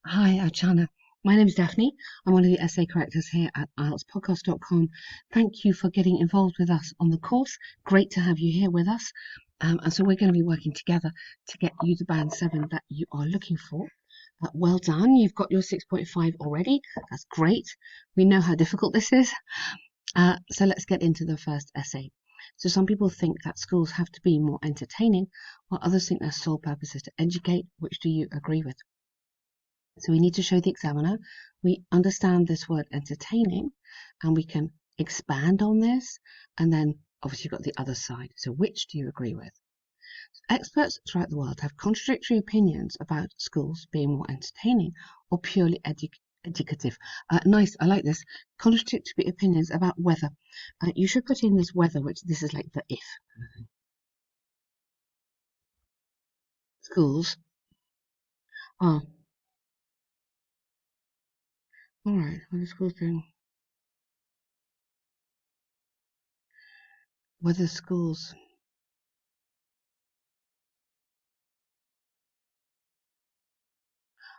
Hi, Archana. My name is Daphne. I'm one of the essay correctors here at IELTSpodcast.com. Thank you for getting involved with us on the course. Great to have you here with us. And so we're going to be working together to get you the band 7 that you are looking for. Well done. You've got your 6.5 already. That's great. We know how difficult this is. So let's get into the first essay. So some people think that schools have to be more entertaining, while others think their sole purpose is to educate. Which do you agree with? So we need to show the examiner we understand this word entertaining, and we can expand on this, and then obviously you've got the other side. So which do you agree with? Experts throughout the world have contradictory opinions about schools being more entertaining or purely educative. Nice, I like this. Contradictory opinions about whether. You should put in this whether, which this is like the if. Schools are, all right, what are schools doing? Whether schools,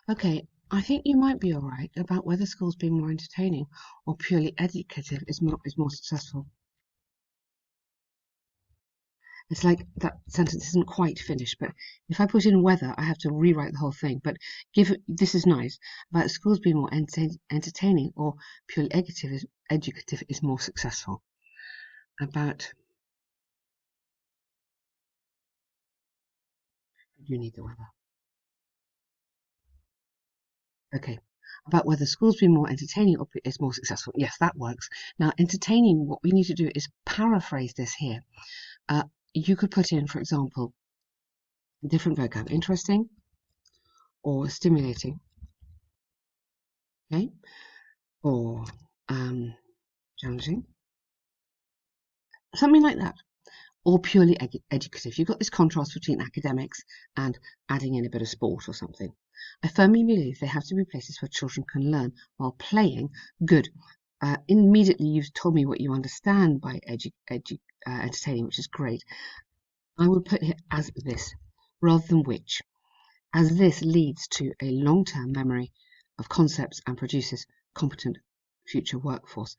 okay, I think you might be all right about whether schools being more entertaining or purely educative is more successful. It's like that sentence isn't quite finished, but if I put in whether, I have to rewrite the whole thing. But this is nice about schools being more entertaining or purely educative is more successful. About you need the whether. Okay. About whether schools being more entertaining or is more successful. Yes, that works. Now, entertaining, what we need to do is paraphrase this here. You could put in, for example, different vocab, interesting or stimulating, okay, or challenging, something like that, or purely educative. You've got this contrast between academics and adding in a bit of sport or something. I firmly believe they have to be places where children can learn while playing. Good. Immediately you've told me what you understand by entertaining, which is great. I would put it as this rather than which, as this leads to a long-term memory of concepts and produces competent future workforce.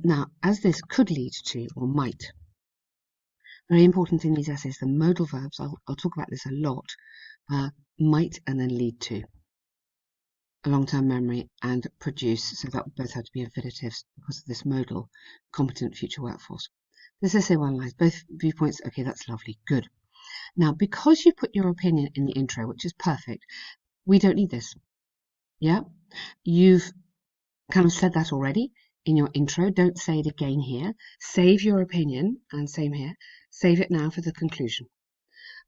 Now, as this could lead to or might, very important in these essays, the modal verbs, I'll talk about this a lot, might and then lead to a long-term memory and produce, so that both have to be infinitives because of this modal, competent future workforce. This essay one lines, both viewpoints, okay, that's lovely, good. Now, because you put your opinion in the intro, which is perfect, we don't need this. Yeah, you've kind of said that already in your intro. Don't say it again here. Save your opinion, and same here. Save it now for the conclusion.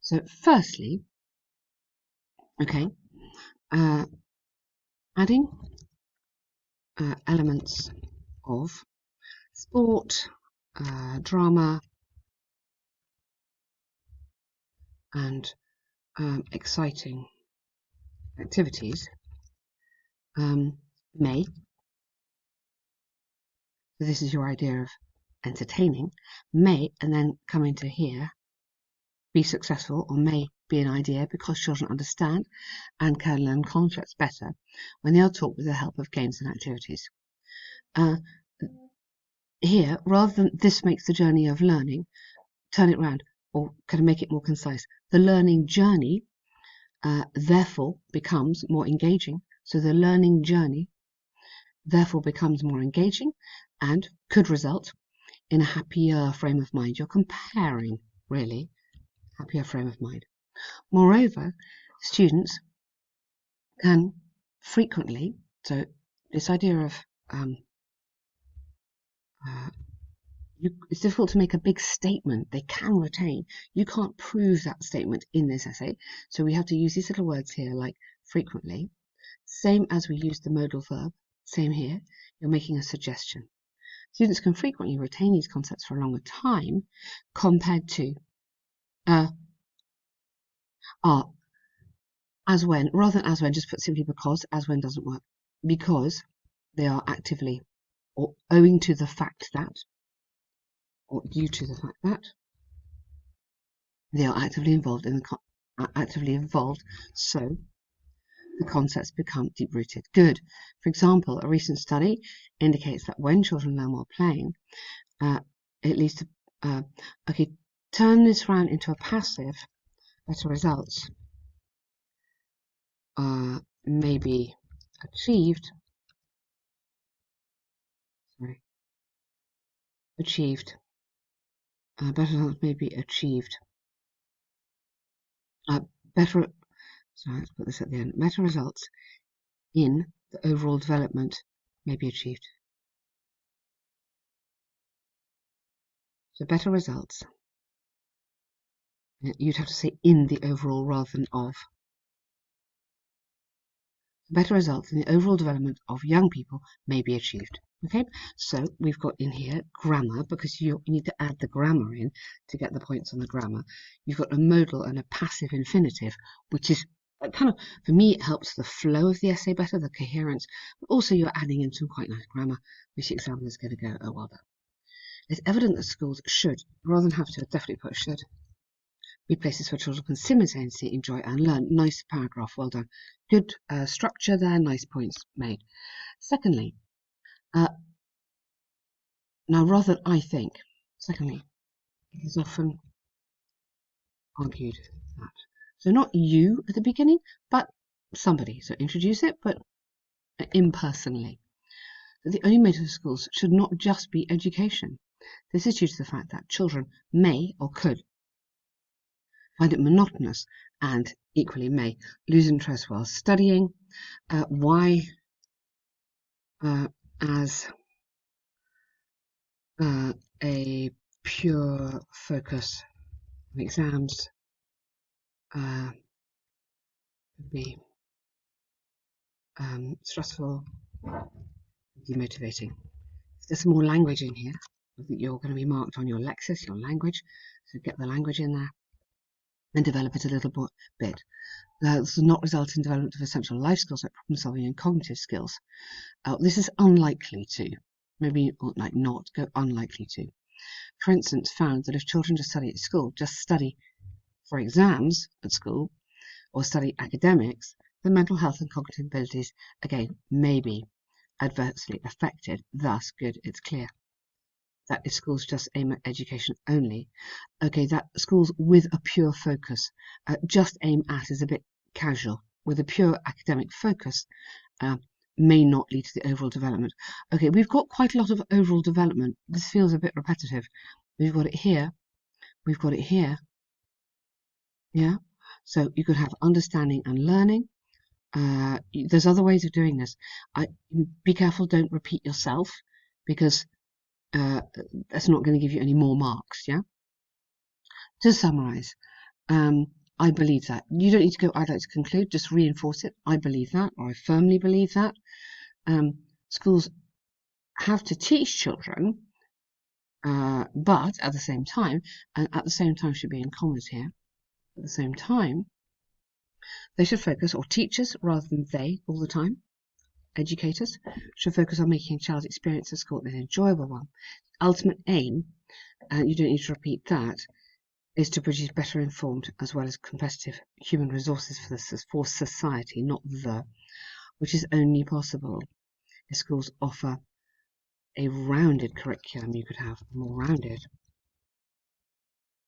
So, firstly, okay, adding elements of sport, drama, and exciting activities may, so this is your idea of entertaining, may, and then come into here, be successful, or may be an idea because children understand and can learn concepts better when they are taught with the help of games and activities. Here, rather than this makes the journey of learning, turn it around or kind of make it more concise. The learning journey therefore becomes more engaging. So the learning journey therefore becomes more engaging and could result in a happier frame of mind. You're comparing, really, happier frame of mind. Moreover, students can frequently, so this idea of it's difficult to make a big statement they can retain. You can't prove that statement in this essay, so we have to use these little words here like frequently. Same as we use the modal verb, same here, you're making a suggestion. Students can frequently retain these concepts for a longer time compared to as when, rather than as when, just put simply because, as when doesn't work, because they are actively, or owing to the fact that, or due to the fact that, they are actively involved so the concepts become deep-rooted. Good. For example, a recent study indicates that when children learn while playing, it leads to, okay, turn this round into a passive, better results may be achieved, better results may be achieved, better, sorry, let's put this at the end, better results in the overall development may be achieved. So better results, you'd have to say in the overall rather than of. Better results in the overall development of young people may be achieved. Okay, so we've got in here grammar, because you need to add the grammar in to get the points on the grammar. You've got a modal and a passive infinitive, which is kind of, for me, it helps the flow of the essay better, the coherence, but also you're adding in some quite nice grammar, which the examiner is going to go, oh, well done. It's evident that schools should, rather than have to, definitely put should, be places where children can simultaneously enjoy and learn. Nice paragraph, well done. Good structure there, nice points made. Secondly, now rather than I think, secondly, it is often argued that. So not you at the beginning, but somebody. So introduce it, but impersonally. The only motive of schools should not just be education. This is due to the fact that children may or could find it monotonous and equally may lose interest while studying. Why? As a pure focus on exams could be stressful, demotivating. If there's some more language in here, I think you're going to be marked on your Lexis, your language, so get the language in there and develop it a little bit. This does not result in development of essential life skills like problem solving and cognitive skills. This is unlikely to. Maybe like not, go unlikely to. For instance, found that if children just study for exams at school, or study academics, then mental health and cognitive abilities, again, may be adversely affected. Thus, good, it's clear that if schools just aim at education only, okay, that schools with a pure focus, just aim at is a bit casual. With a pure academic focus, may not lead to the overall development. Okay, we've got quite a lot of overall development. This feels a bit repetitive. We've got it here. We've got it here. Yeah. So you could have understanding and learning. There's other ways of doing this. Be careful, don't repeat yourself, because that's not going to give you any more marks. Yeah. To summarize, I believe that. You don't need to go, I'd like to conclude, just reinforce it. I believe that, or I firmly believe that. Schools have to teach children, but at the same time, and at the same time should be in commas here, at the same time, they should focus, or teachers rather than they all the time, educators, should focus on making a child's experience at school an enjoyable one. Ultimate aim, and you don't need to repeat that, is to produce better informed as well as competitive human resources for society, not which is only possible if schools offer a rounded curriculum. You could have more rounded,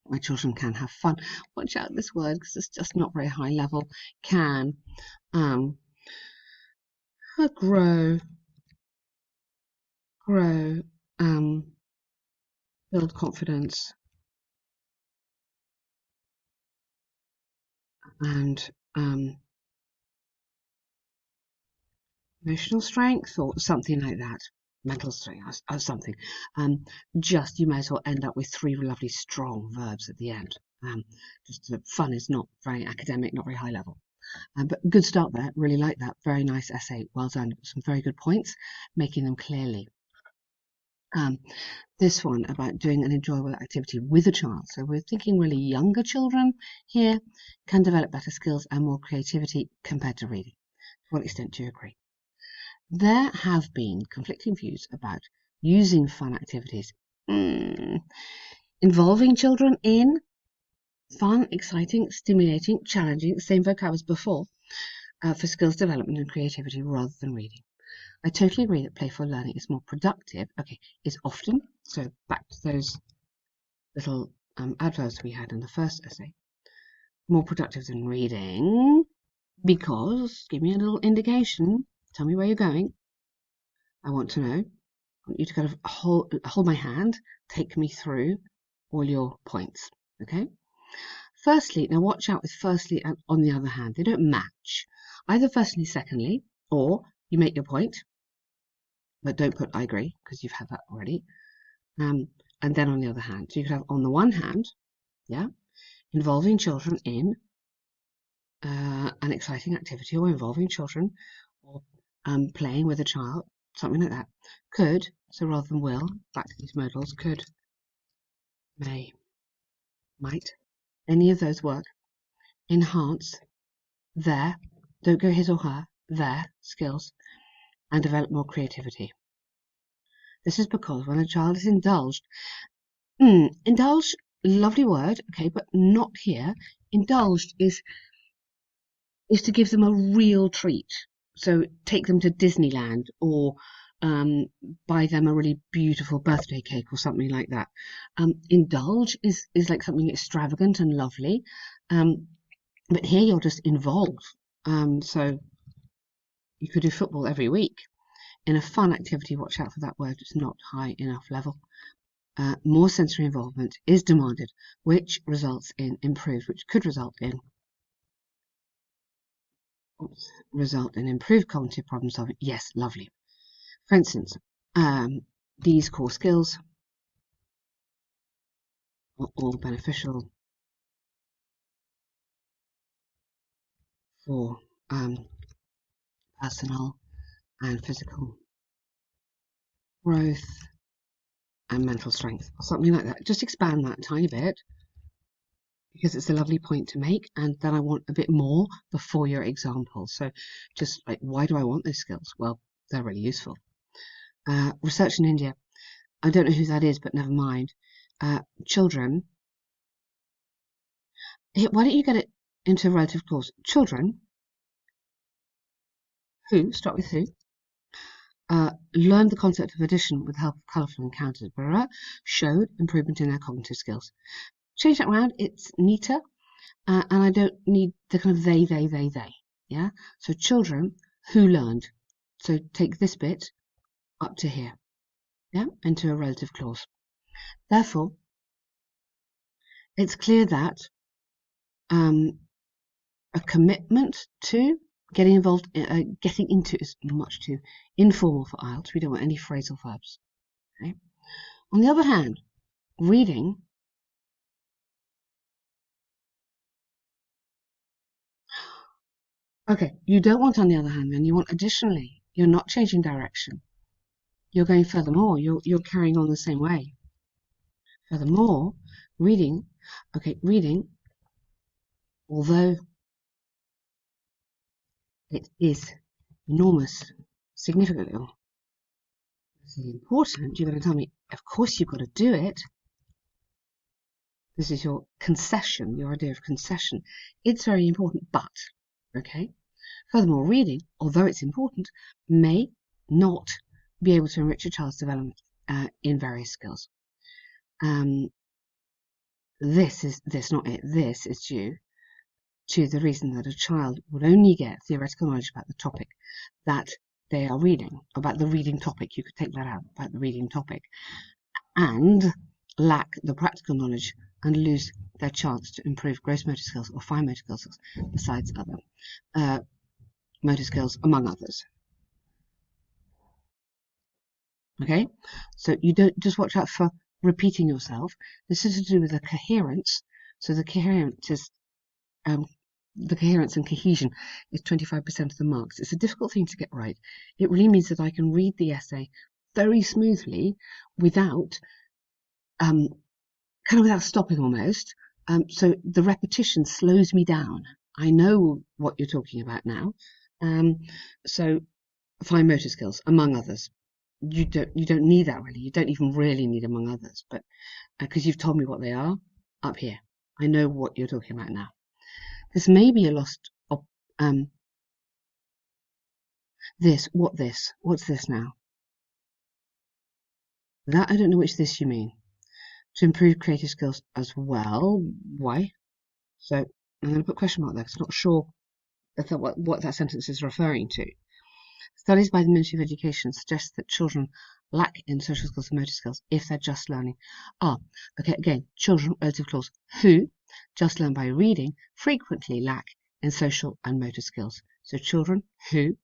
where children can have fun. Watch out this word, because it's just not very high level. Can grow, build confidence, and emotional strength, or something like that. Mental strength, or something. Just, you may as well end up with 3 lovely strong verbs at the end. Just fun is not very academic, not very high level. But good start there. Really like that. Very nice essay. Well done. Some very good points, making them clearly. This one about doing an enjoyable activity with a child. So we're thinking really younger children here can develop better skills and more creativity compared to reading. To what extent do you agree? There have been conflicting views about using fun activities involving children in fun, exciting, stimulating, challenging, same vocab as before, for skills development and creativity rather than reading. I totally agree that playful learning is more productive. Okay, is often, so back to those little adverbs we had in the first essay, more productive than reading because, give me a little indication, tell me where you're going. I want to know. I want you to kind of hold my hand, take me through all your points, okay? Firstly, now watch out with firstly and on the other hand. They don't match. Either firstly, secondly, or you make your point, but don't put I agree, because you've had that already. And then on the other hand. So you could have on the one hand, yeah, involving children in an exciting activity, or involving children, or playing with a child, something like that. Could, so rather than will, back to these modals, could, may, might, any of those work, enhance their, don't go his or her, their skills, and develop more creativity. This is because when a child is indulged, indulge, lovely word, okay, but not here. Indulged is to give them a real treat. So take them to Disneyland, or buy them a really beautiful birthday cake or something like that. Indulge is like something extravagant and lovely, but here you're just involved. So you could do football every week. In a fun activity, watch out for that word, it's not high enough level. More sensory involvement is demanded, which results in improved, which could result in improved cognitive problem solving. Yes, lovely. For instance, these core skills are all beneficial for personal and physical growth and mental strength, or something like that. Just expand that a tiny bit, because it's a lovely point to make, and then I want a bit more before your example. So just like, why do I want those skills? Well, they're really useful. Research in India, I don't know who that is, but never mind. Children, why don't you get it into a relative clause? Children who, start with who, learned the concept of addition with the help of colourful encounters, showed improvement in their cognitive skills. Change that around, it's neater, and I don't need the kind of they, yeah? So children who learned. So take this bit up to here, yeah, into a relative clause. Therefore, it's clear that a commitment to getting involved, getting into is much too informal for IELTS. We don't want any phrasal verbs. Okay? On the other hand, reading, okay, you don't want on the other hand, then you want additionally. You're not changing direction. You're going furthermore. You're carrying on the same way. Furthermore, reading, okay, reading, although it is enormous, significantly important, you're going to tell me, of course you've got to do it. This is your concession, your idea of concession. It's very important, but, okay? Furthermore, reading, although it's important, may not be able to enrich a child's development in various skills. This is due to the reason that a child would only get theoretical knowledge about the topic that they are reading, about the reading topic. You could take that out, about the reading topic, and lack the practical knowledge and lose their chance to improve gross motor skills or fine motor skills, besides other motor skills, among others. Okay, so you don't just watch out for repeating yourself. This is to do with the coherence. So the coherence is the coherence and cohesion is 25% of the marks. It's a difficult thing to get right. It really means that I can read the essay very smoothly without kind of without stopping almost. So the repetition slows me down. I know what you're talking about now. So fine motor skills, among others. You don't need that really. You don't even really need among others, but because you've told me what they are up here, I know what you're talking about now. This may be a lost This, what this? What's this now? That I don't know which this you mean. To improve creative skills as well. Why? So I'm going to put a question mark there because I'm not sure what that sentence is referring to. Studies by the Ministry of Education suggest that children lack in social skills and motor skills if they're just learning. Okay, again, children, relative clause, who just learn by reading frequently lack in social and motor skills. So children who,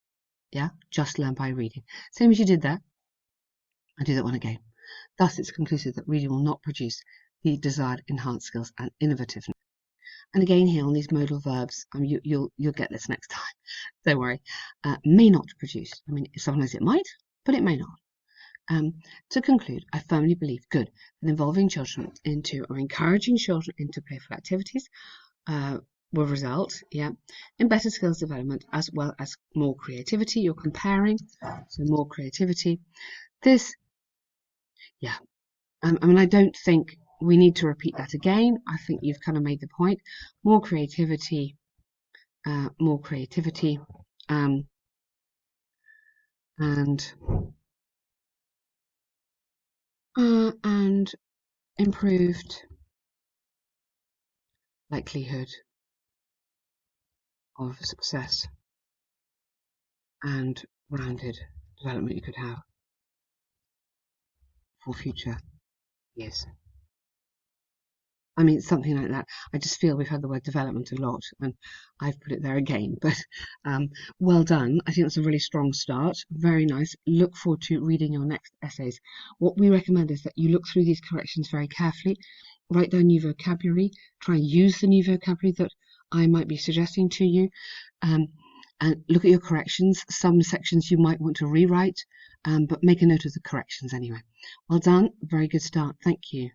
just learn by reading. Same as you did there. I do that one again. Thus, it's conclusive that reading will not produce the desired enhanced skills and innovativeness. And again here on these modal verbs, you'll get this next time. Don't worry. May not produce. I mean, sometimes it might, but it may not. To conclude, I firmly believe good that involving children into or encouraging children into playful activities will result, in better skills development as well as more creativity. You're comparing, so more creativity. This, I mean, I don't think we need to repeat that again. I think you've kind of made the point. More creativity, and improved likelihood of success and rounded development you could have for future years. I mean, something like that. I just feel we've had the word development a lot, and I've put it there again. But well done. I think that's a really strong start. Very nice. Look forward to reading your next essays. What we recommend is that you look through these corrections very carefully, write down new vocabulary, try and use the new vocabulary that I might be suggesting to you, and look at your corrections. Some sections you might want to rewrite, but make a note of the corrections anyway. Well done. Very good start. Thank you.